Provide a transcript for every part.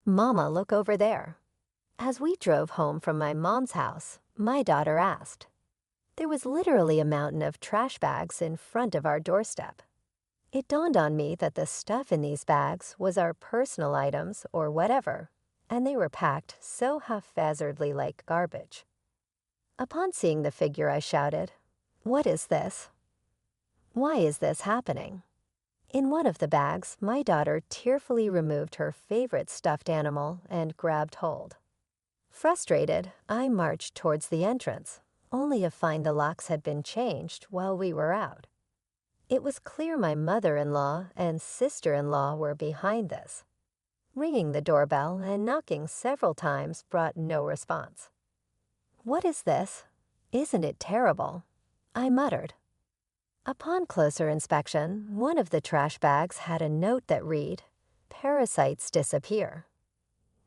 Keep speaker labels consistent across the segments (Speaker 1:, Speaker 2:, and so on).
Speaker 1: Mama, look over there. As we drove home from my mom's house, my daughter asked. There was literally a mountain of trash bags in front of our doorstep. It dawned on me that the stuff in these bags was our personal items or whatever, and they were packed so haphazardly like garbage. Upon seeing the figure, I shouted, "What is this? Why is this happening?" In one of the bags, my daughter tearfully removed her favorite stuffed animal and grabbed hold. Frustrated, I marched towards the entrance, only to find the locks had been changed while we were out. It was clear my mother-in-law and sister-in-law were behind this. Ringing the doorbell and knocking several times brought no response. "What is this? Isn't it terrible?" I muttered. Upon closer inspection, one of the trash bags had a note that read, "Parasites disappear.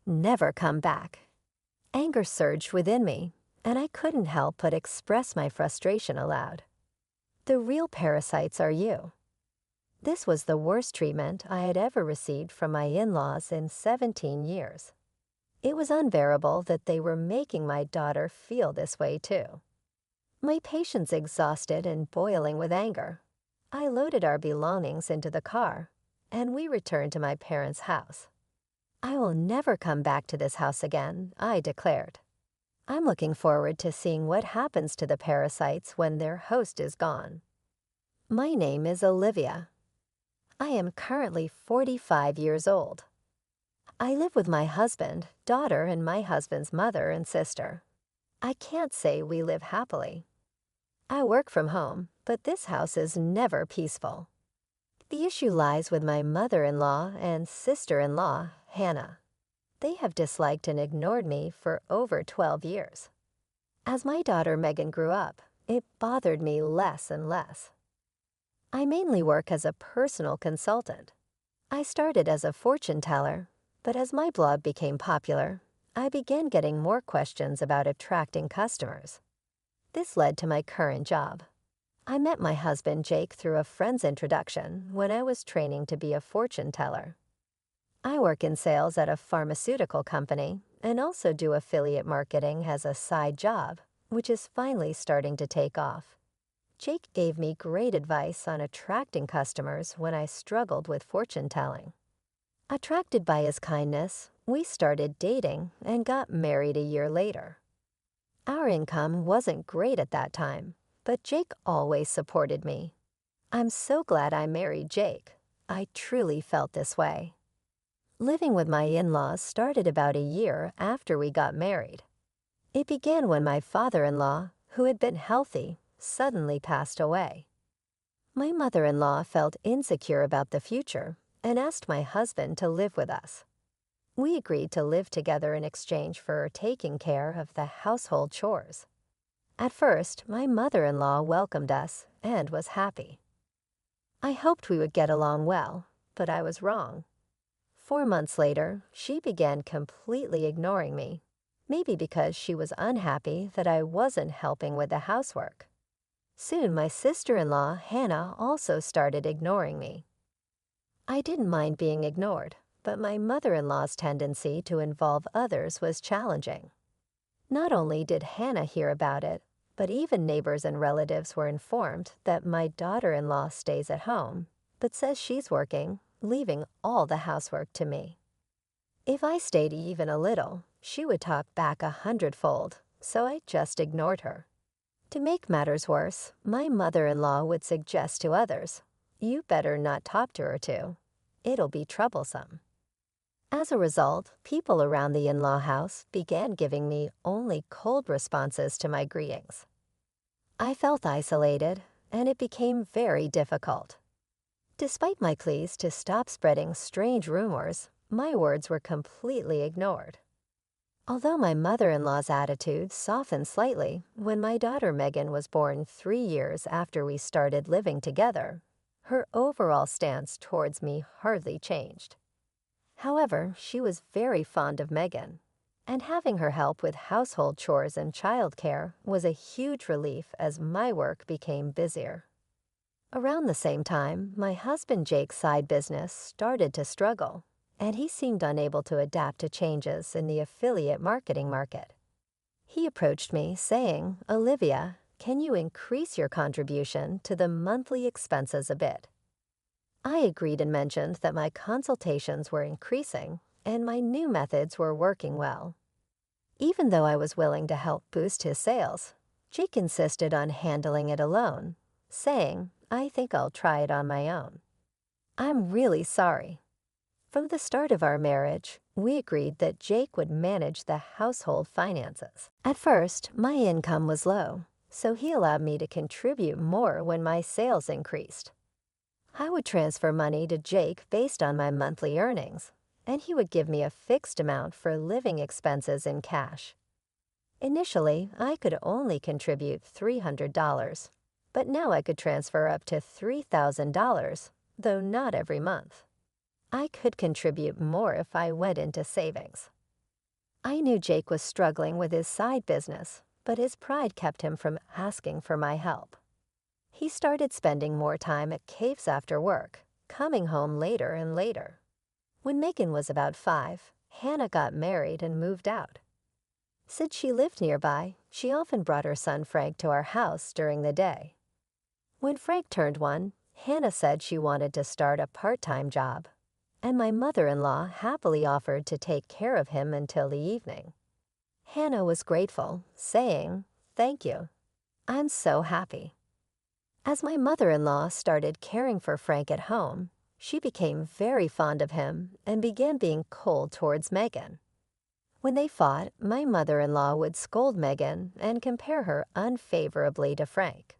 Speaker 1: Never come back." Anger surged within me, and I couldn't help but express my frustration aloud. The real parasites are you. This was the worst treatment I had ever received from my in-laws in 17 years. It was unbearable that they were making my daughter feel this way too. My patience exhausted and boiling with anger, I loaded our belongings into the car, and we returned to my parents' house. I will never come back to this house again, I declared. I'm looking forward to seeing what happens to the parasites when their host is gone. My name is Olivia. I am currently 45 years old. I live with my husband, daughter, and my husband's mother and sister. I can't say we live happily. I work from home, but this house is never peaceful. The issue lies with my mother-in-law and sister-in-law, Hannah. They have disliked and ignored me for over 12 years. As my daughter Megan grew up, it bothered me less and less. I mainly work as a personal consultant. I started as a fortune teller, but as my blog became popular, I began getting more questions about attracting customers. This led to my current job. I met my husband Jake through a friend's introduction when I was training to be a fortune teller. I work in sales at a pharmaceutical company and also do affiliate marketing as a side job, which is finally starting to take off. Jake gave me great advice on attracting customers when I struggled with fortune telling. Attracted by his kindness, we started dating and got married a year later. Our income wasn't great at that time, but Jake always supported me. I'm so glad I married Jake. I truly felt this way. Living with my in-laws started about a year after we got married. It began when my father-in-law, who had been healthy, suddenly passed away. My mother-in-law felt insecure about the future and asked my husband to live with us. We agreed to live together in exchange for taking care of the household chores. At first, my mother-in-law welcomed us and was happy. I hoped we would get along well, but I was wrong. 4 months later, she began completely ignoring me, maybe because she was unhappy that I wasn't helping with the housework. Soon, my sister-in-law, Hannah, also started ignoring me. I didn't mind being ignored, but my mother-in-law's tendency to involve others was challenging. Not only did Hannah hear about it, but even neighbors and relatives were informed that my daughter-in-law stays at home, but says she's working, leaving all the housework to me. If I stayed even a little, she would talk back 100-fold, so I just ignored her. To make matters worse, my mother-in-law would suggest to others, "You better not talk to her too. It'll be troublesome." As a result, people around the in-law house began giving me only cold responses to my greetings. I felt isolated, and it became very difficult. Despite my pleas to stop spreading strange rumors, my words were completely ignored. Although my mother-in-law's attitude softened slightly when my daughter Megan was born 3 years after we started living together, her overall stance towards me hardly changed. However, she was very fond of Megan, and having her help with household chores and childcare was a huge relief as my work became busier. Around the same time, my husband Jake's side business started to struggle. and he seemed unable to adapt to changes in the affiliate marketing market. He approached me saying, "Olivia, can you increase your contribution to the monthly expenses a bit?" I agreed and mentioned that my consultations were increasing and my new methods were working well. Even though I was willing to help boost his sales, Jake insisted on handling it alone, saying, "I think I'll try it on my own." "I'm really sorry." From the start of our marriage, we agreed that Jake would manage the household finances. At first, my income was low, so he allowed me to contribute more when my sales increased. I would transfer money to Jake based on my monthly earnings, and he would give me a fixed amount for living expenses in cash. Initially, I could only contribute $300, but now I could transfer up to $3,000, though not every month. I could contribute more if I went into savings. I knew Jake was struggling with his side business, but his pride kept him from asking for my help. He started spending more time at caves after work, coming home later and later. When Megan was about 5, Hannah got married and moved out. Since she lived nearby, she often brought her son Frank to our house during the day. When Frank turned 1, Hannah said she wanted to start a part-time job, and my mother-in-law happily offered to take care of him until the evening. Hannah was grateful, saying, "Thank you. I'm so happy." As my mother-in-law started caring for Frank at home, she became very fond of him and began being cold towards Megan. When they fought, my mother-in-law would scold Megan and compare her unfavorably to Frank.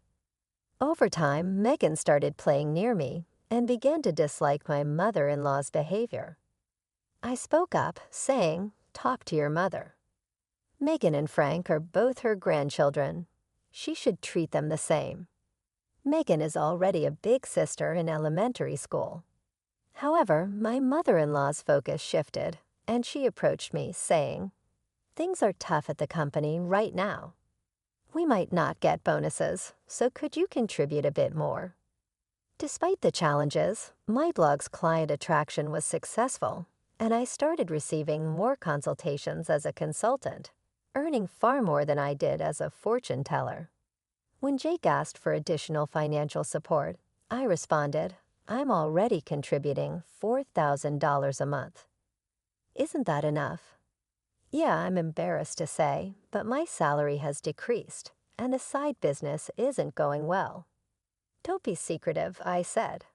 Speaker 1: Over time, Megan started playing near me and began to dislike my mother-in-law's behavior. I spoke up, saying, "Talk to your mother. Megan and Frank are both her grandchildren. She should treat them the same. Megan is already a big sister in elementary school." However, my mother-in-law's focus shifted, and she approached me, saying, "Things are tough at the company right now. We might not get bonuses, so could you contribute a bit more?" Despite the challenges, my blog's client attraction was successful, and I started receiving more consultations as a consultant, earning far more than I did as a fortune teller. When Jake asked for additional financial support, I responded, "I'm already contributing $4,000 a month. Isn't that enough?" "Yeah, I'm embarrassed to say, but my salary has decreased, and the side business isn't going well." "Don't be secretive," I said.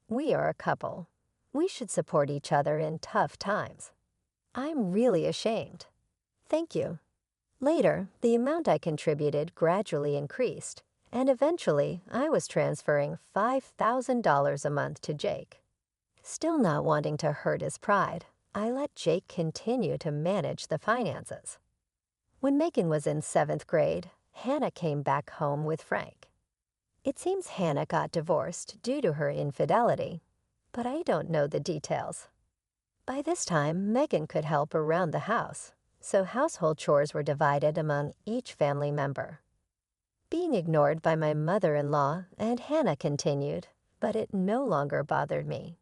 Speaker 1: "We are a couple. We should support each other in tough times." "I'm really ashamed." "Thank you." Later, the amount I contributed gradually increased, and eventually I was transferring $5,000 a month to Jake. Still not wanting to hurt his pride, I let Jake continue to manage the finances. When Megan was in 7th grade, Hannah came back home with Frank. It seems Hannah got divorced due to her infidelity, but I don't know the details. By this time, Megan could help around the house, so household chores were divided among each family member. Being ignored by my mother-in-law and Hannah continued, but it no longer bothered me.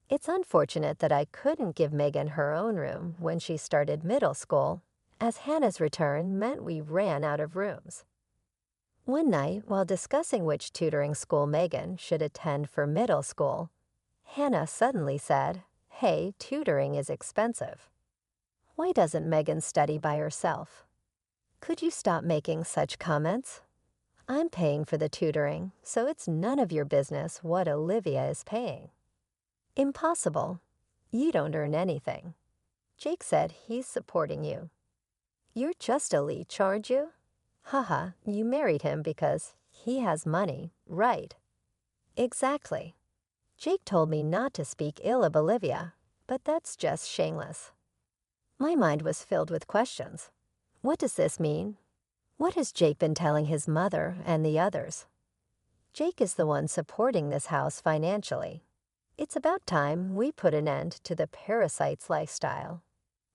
Speaker 1: It's unfortunate that I couldn't give Megan her own room when she started middle school, as Hannah's return meant we ran out of rooms. One night, while discussing which tutoring school Megan should attend for middle school, Hannah suddenly said, "Hey, tutoring is expensive. Why doesn't Megan study by herself? Could you stop making such comments? I'm paying for the tutoring, so it's none of your business what Olivia is paying." "Impossible. You don't earn anything. Jake said he's supporting you. You're just a leech, aren't you? Haha, you married him because he has money, right?" "Exactly. Jake told me not to speak ill of Olivia, but that's just shameless." My mind was filled with questions. What does this mean? What has Jake been telling his mother and the others? Jake is the one supporting this house financially. It's about time we put an end to the parasite's lifestyle.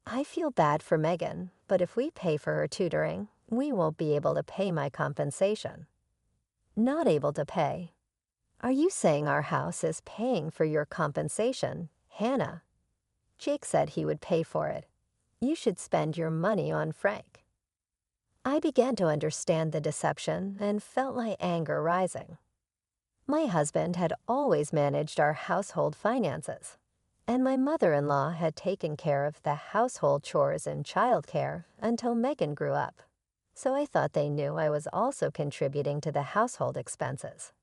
Speaker 1: I feel bad for Megan, but if we pay for her tutoring, we won't be able to pay my compensation. Not able to pay. Are you saying our house is paying for your compensation, Hannah? Jake said he would pay for it. You should spend your money on Frank. I began to understand the deception and felt my anger rising. My husband had always managed our household finances, and my mother-in-law had taken care of the household chores and childcare until Megan grew up. So I thought they knew I was also contributing to the household expenses.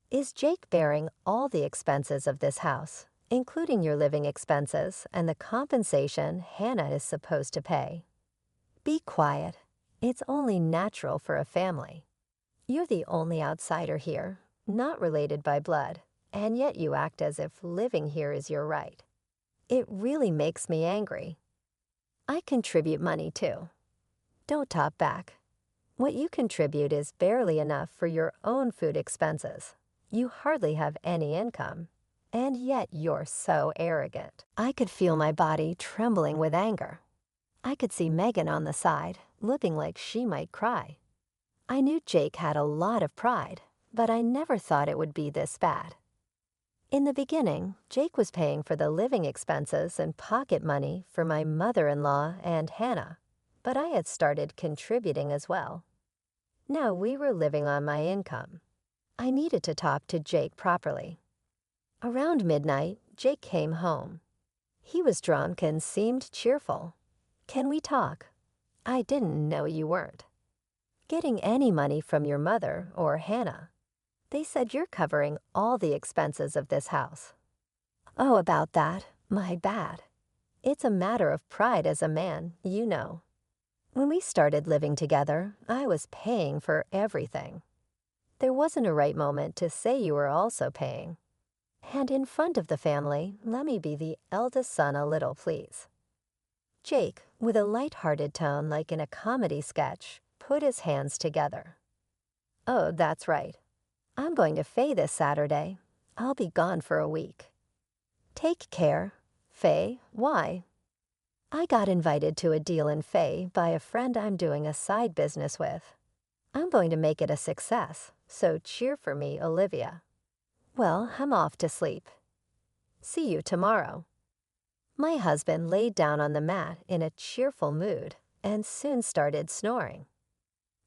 Speaker 1: Is Jake bearing all the expenses of this house, including your living expenses and the compensation Hannah is supposed to pay? Be quiet. It's only natural for a family. You're the only outsider here, not related by blood, and yet you act as if living here is your right. It really makes me angry. I contribute money too. Don't talk back. What you contribute is barely enough for your own food expenses. You hardly have any income, and yet you're so arrogant. I could feel my body trembling with anger. I could see Megan on the side, looking like she might cry. I knew Jake had a lot of pride, but I never thought it would be this bad. In the beginning, Jake was paying for the living expenses and pocket money for my mother-in-law and Hannah, but I had started contributing as well. Now we were living on my income. I needed to talk to Jake properly. Around midnight, Jake came home. He was drunk and seemed cheerful. Can we talk? I didn't know you weren't getting any money from your mother or Hannah. They said you're covering all the expenses of this house. Oh, about that, my bad. It's a matter of pride as a man, you know. When we started living together, I was paying for everything. There wasn't a right moment to say you were also paying. And in front of the family, let me be the eldest son a little, please. Jake, with a light-hearted tone like in a comedy sketch, put his hands together. Oh, that's right. I'm going to Faye this Saturday. I'll be gone for a week. Take care. Faye, why? I got invited to a deal in Faye by a friend I'm doing a side business with. I'm going to make it a success, so cheer for me, Olivia. Well, I'm off to sleep. See you tomorrow. My husband laid down on the mat in a cheerful mood and soon started snoring.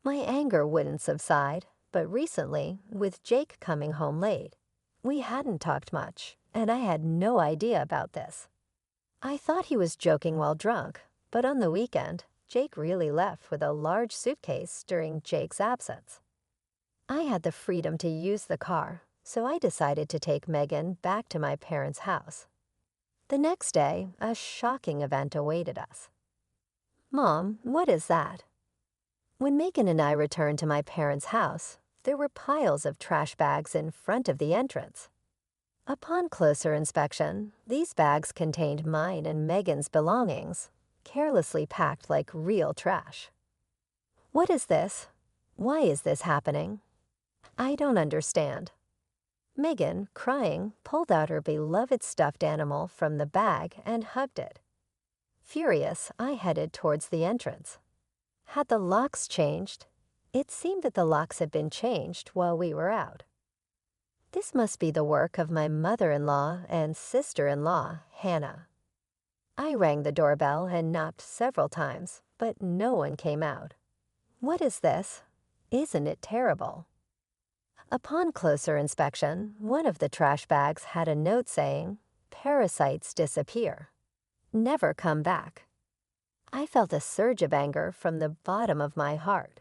Speaker 1: My anger wouldn't subside, but recently, with Jake coming home late, we hadn't talked much, and I had no idea about this. I thought he was joking while drunk, but on the weekend, Jake really left with a large suitcase during Jake's absence. I had the freedom to use the car, so I decided to take Megan back to my parents' house. The next day, a shocking event awaited us. Mom, what is that? When Megan and I returned to my parents' house, there were piles of trash bags in front of the entrance. Upon closer inspection, these bags contained mine and Megan's belongings, carelessly packed like real trash. What is this? Why is this happening? I don't understand. Megan, crying, pulled out her beloved stuffed animal from the bag and hugged it. Furious, I headed towards the entrance. Had the locks changed? It seemed that the locks had been changed while we were out. This must be the work of my mother-in-law and sister-in-law, Hannah. I rang the doorbell and knocked several times, but no one came out. What is this? Isn't it terrible? Upon closer inspection, one of the trash bags had a note saying, "Parasites disappear. Never come back." I felt a surge of anger from the bottom of my heart.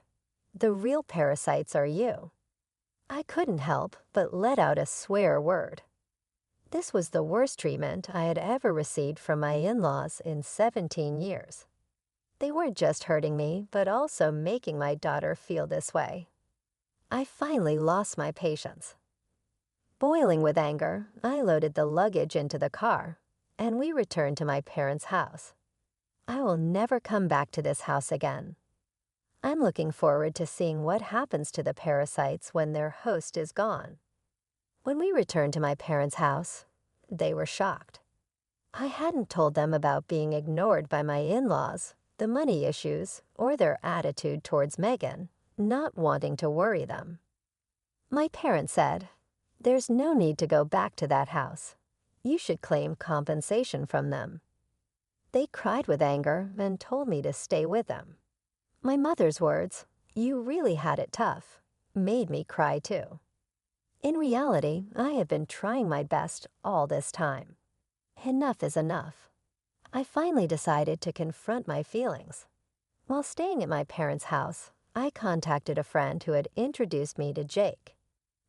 Speaker 1: The real parasites are you. I couldn't help but let out a swear word. This was the worst treatment I had ever received from my in-laws in 17 years. They weren't just hurting me, but also making my daughter feel this way. I finally lost my patience. Boiling with anger, I loaded the luggage into the car, and we returned to my parents' house. I will never come back to this house again. I'm looking forward to seeing what happens to the parasites when their host is gone. When we returned to my parents' house, they were shocked. I hadn't told them about being ignored by my in-laws, the money issues, or their attitude towards Megan, not wanting to worry them. My parents said, "There's no need to go back to that house. You should claim compensation from them. They cried with anger and told me to stay with them. My mother's words, "You really had it tough," made me cry too. In reality, I have been trying my best all this time. Enough is enough. I finally decided to confront my feelings. While staying at my parents' house, I contacted a friend who had introduced me to Jake.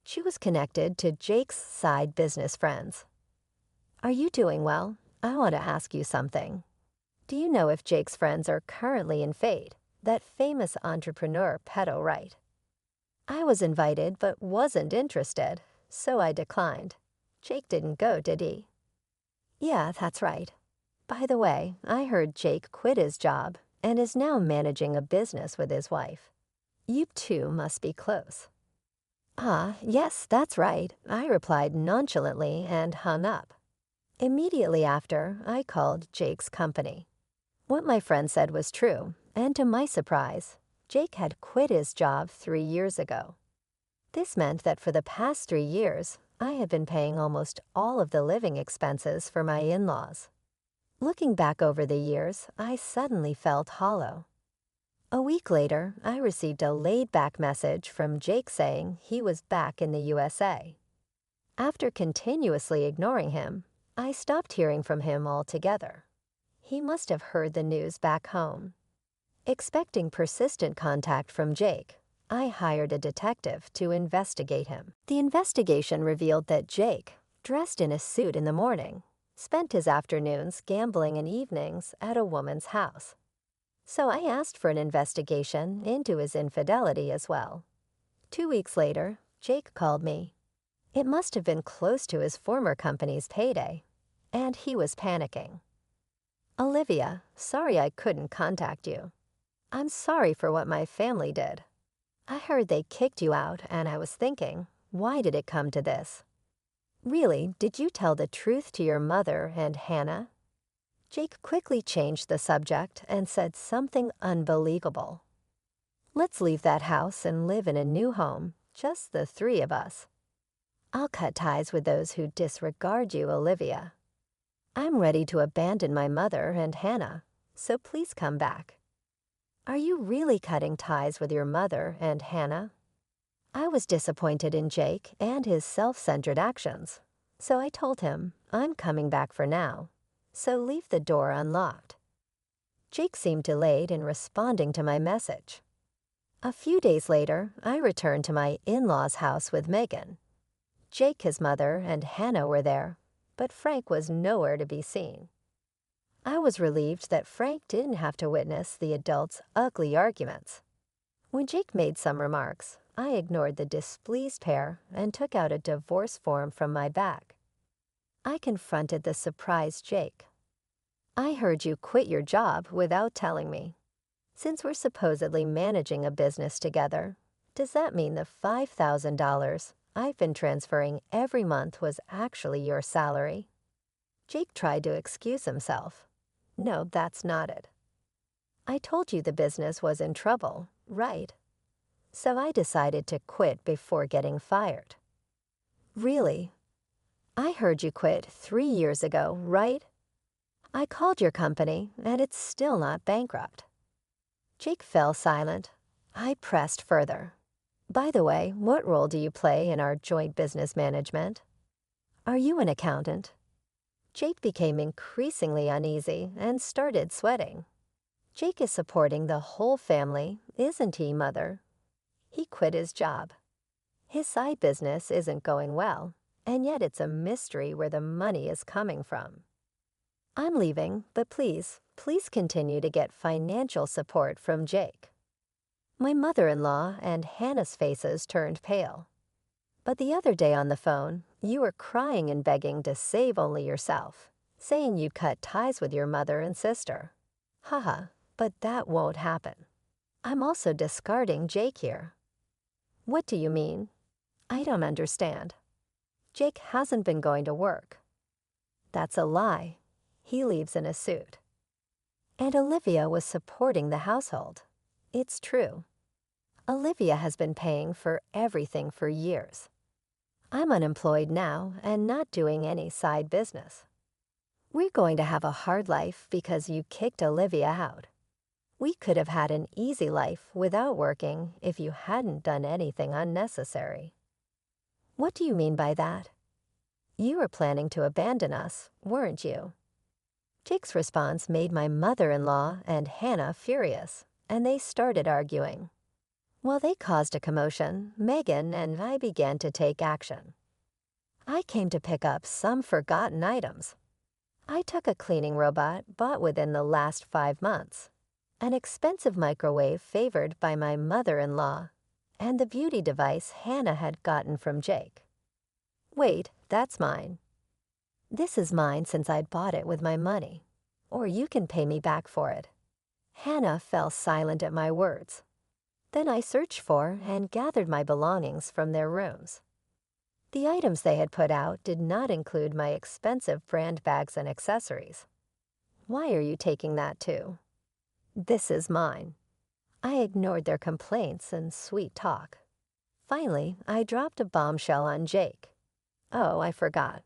Speaker 1: She was connected to Jake's side business friends. "Are you doing well? I want to ask you something. Do you know if Jake's friends are currently in Fate, that famous entrepreneur pedo, right?" I was invited but wasn't interested, so I declined. Jake didn't go, did he? Yeah, that's right. By the way, I heard Jake quit his job and is now managing a business with his wife. You two must be close. Ah, yes, that's right, I replied nonchalantly and hung up. Immediately after, I called Jake's company. What my friend said was true, and to my surprise, Jake had quit his job 3 years ago. This meant that for the past 3 years, I had been paying almost all of the living expenses for my in-laws. Looking back over the years, I suddenly felt hollow. A week later, I received a laid-back message from Jake saying he was back in the USA. After continuously ignoring him, I stopped hearing from him altogether. He must have heard the news back home. Expecting persistent contact from Jake, I hired a detective to investigate him. The investigation revealed that Jake, dressed in a suit in the morning, spent his afternoons gambling and evenings at a woman's house. So I asked for an investigation into his infidelity as well. 2 weeks later, Jake called me. It must have been close to his former company's payday, and he was panicking. "Olivia, sorry I couldn't contact you. I'm sorry for what my family did. I heard they kicked you out, and I was thinking, why did it come to this? Really, did you tell the truth to your mother and Hannah?" Jake quickly changed the subject and said something unbelievable. "Let's leave that house and live in a new home, just the 3 of us. I'll cut ties with those who disregard you, Olivia. I'm ready to abandon my mother and Hannah, so please come back." Are you really cutting ties with your mother and Hannah? I was disappointed in Jake and his self-centered actions, so I told him I'm coming back for now, so leave the door unlocked. Jake seemed delayed in responding to my message. A few days later, I returned to my in-laws' house with Megan. Jake, his mother, and Hannah were there, but Frank was nowhere to be seen. I was relieved that Frank didn't have to witness the adults' ugly arguments. When Jake made some remarks, I ignored the displeased pair and took out a divorce form from my bag. I confronted the surprised Jake. "I heard you quit your job without telling me. Since we're supposedly managing a business together, does that mean the $5,000 I've been transferring every month was actually your salary?" Jake tried to excuse himself. "No, that's not it. I told you the business was in trouble, right? So I decided to quit before getting fired." "Really? I heard you quit 3 years ago, right? I called your company, and it's still not bankrupt." Jake fell silent. I pressed further. "By the way, what role do you play in our joint business management? Are you an accountant?" Jake became increasingly uneasy and started sweating. "Jake is supporting the whole family, isn't he, Mother? He quit his job. His side business isn't going well, and yet it's a mystery where the money is coming from. I'm leaving, but please continue to get financial support from Jake." My mother-in-law and Hannah's faces turned pale. "But the other day on the phone, you were crying and begging to save only yourself, saying you'd cut ties with your mother and sister. Haha, but that won't happen. I'm also discarding Jake here." "What do you mean? I don't understand." "Jake hasn't been going to work." "That's a lie. He leaves in a suit." And Olivia was supporting the household. It's true. Olivia has been paying for everything for years. I'm unemployed now and not doing any side business. We're going to have a hard life because you kicked Olivia out. We could have had an easy life without working if you hadn't done anything unnecessary. What do you mean by that? You were planning to abandon us, weren't you? Jake's response made my mother-in-law and Hannah furious, and they started arguing. While they caused a commotion, Megan and I began to take action. I came to pick up some forgotten items. I took a cleaning robot bought within the last 5 months, an expensive microwave favored by my mother-in-law, and the beauty device Hannah had gotten from Jake. Wait, that's mine. This is mine since I'd bought it with my money, or you can pay me back for it. Hannah fell silent at my words. Then I searched for and gathered my belongings from their rooms. The items they had put out did not include my expensive brand bags and accessories. Why are you taking that too? This is mine. I ignored their complaints and sweet talk. Finally, I dropped a bombshell on Jake. Oh, I forgot.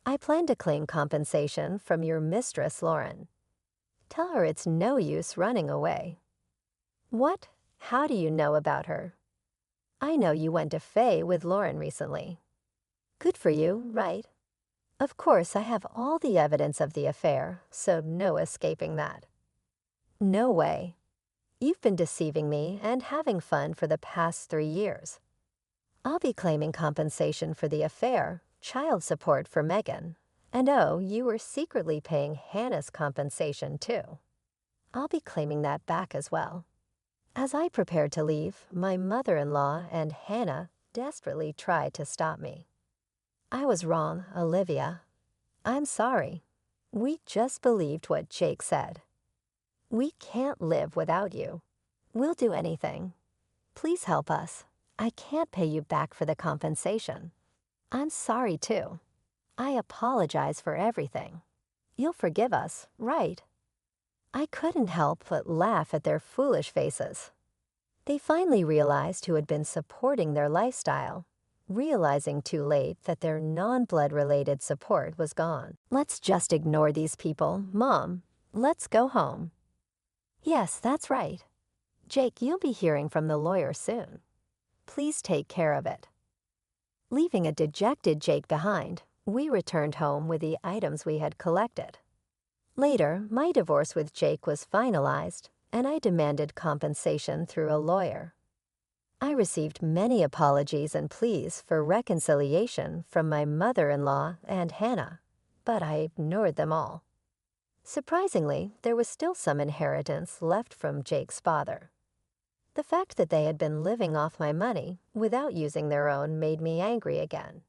Speaker 1: I plan to claim compensation from your mistress, Lauren. Tell her it's no use running away. What? How do you know about her? I know you went to Faye with Lauren recently. Good for you, right? Of course, I have all the evidence of the affair, so no escaping that. No way. You've been deceiving me and having fun for the past 3 years. I'll be claiming compensation for the affair, child support for Megan, and oh, you were secretly paying Hannah's compensation too. I'll be claiming that back as well. As I prepared to leave, my mother-in-law and Hannah desperately tried to stop me. I was wrong, Olivia. I'm sorry. We just believed what Jake said. We can't live without you. We'll do anything. Please help us. I can't pay you back for the compensation. I'm sorry too. I apologize for everything. You'll forgive us, right? I couldn't help but laugh at their foolish faces. They finally realized who had been supporting their lifestyle, realizing too late that their non-blood-related support was gone. Let's just ignore these people, Mom. Let's go home. Yes, that's right. Jake, you'll be hearing from the lawyer soon. Please take care of it. Leaving a dejected Jake behind, we returned home with the items we had collected. Later, my divorce with Jake was finalized, and I demanded compensation through a lawyer. I received many apologies and pleas for reconciliation from my mother-in-law and Hannah, but I ignored them all. Surprisingly, there was still some inheritance left from Jake's father. The fact that they had been living off my money without using their own made me angry again.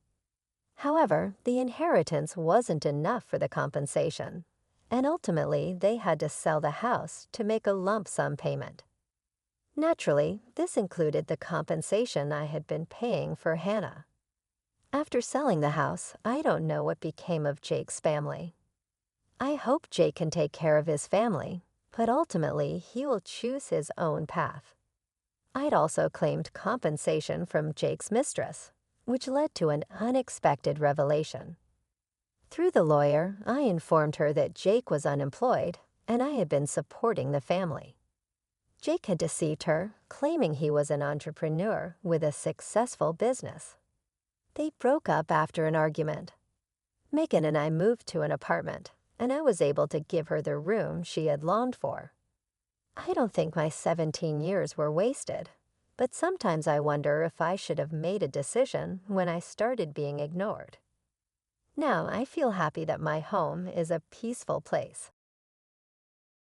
Speaker 1: However, the inheritance wasn't enough for the compensation, and ultimately they had to sell the house to make a lump sum payment. Naturally, this included the compensation I had been paying for Hannah. After selling the house, I don't know what became of Jake's family. I hope Jake can take care of his family, but ultimately he will choose his own path. I'd also claimed compensation from Jake's mistress, which led to an unexpected revelation. Through the lawyer, I informed her that Jake was unemployed and I had been supporting the family. Jake had deceived her, claiming he was an entrepreneur with a successful business. They broke up after an argument. Megan and I moved to an apartment, and I was able to give her the room she had longed for. I don't think my 17 years were wasted, but sometimes I wonder if I should have made a decision when I started being ignored. Now I feel happy that my home is a peaceful place.